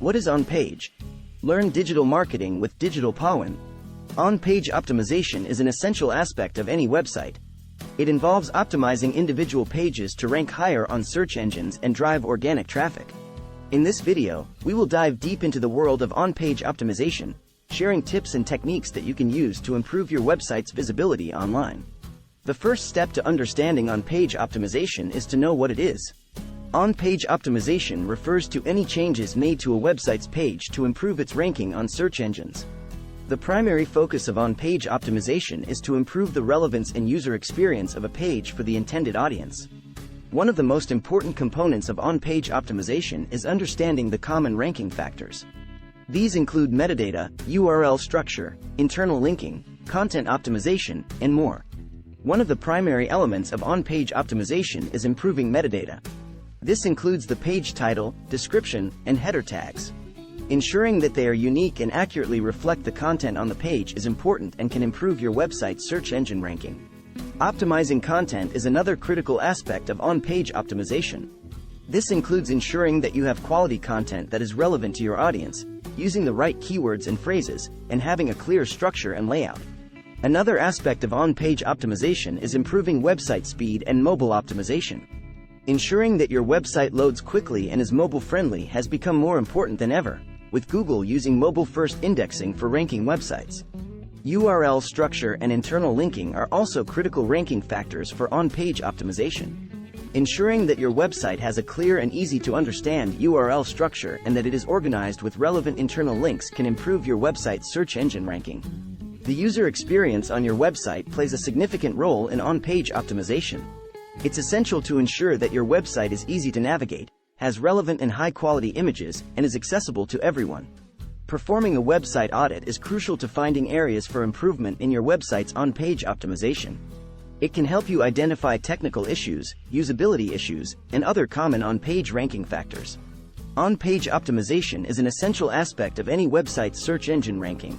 What is on-page? Learn digital marketing with Digital Pawin. On-page optimization is an essential aspect of any website. It involves optimizing individual pages to rank higher on search engines and drive organic traffic. In this video, we will dive deep into the world of on-page optimization, sharing tips and techniques that you can use to improve your website's visibility online. The first step to understanding on-page optimization is to know what it is. On-page optimization refers to any changes made to a website's page to improve its ranking on search engines. The primary focus of on-page optimization is to improve the relevance and user experience of a page for the intended audience. One of the most important components of on-page optimization is understanding the common ranking factors. These include metadata, URL structure, internal linking, content optimization, and more. One of the primary elements of on-page optimization is improving metadata. This includes the page title, description, and header tags. Ensuring that they are unique and accurately reflect the content on the page is important and can improve your website's search engine ranking. Optimizing content is another critical aspect of on-page optimization. This includes ensuring that you have quality content that is relevant to your audience, using the right keywords and phrases, and having a clear structure and layout. Another aspect of on-page optimization is improving website speed and mobile optimization. Ensuring that your website loads quickly and is mobile-friendly has become more important than ever, with Google using mobile-first indexing for ranking websites. URL structure and internal linking are also critical ranking factors for on-page optimization. Ensuring that your website has a clear and easy-to-understand URL structure and that it is organized with relevant internal links can improve your website's search engine ranking. The user experience on your website plays a significant role in on-page optimization. It's essential to ensure that your website is easy to navigate, has relevant and high-quality images, and is accessible to everyone. Performing a website audit is crucial to finding areas for improvement in your website's on-page optimization. It can help you identify technical issues, usability issues, and other common on-page ranking factors. On-page optimization is an essential aspect of any website's search engine ranking.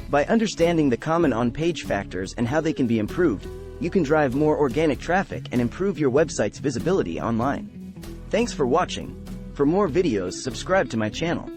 By understanding the common on-page factors and how they can be improved, you can drive more organic traffic and improve your website's visibility online. Thanks for watching. For more videos, subscribe to my channel.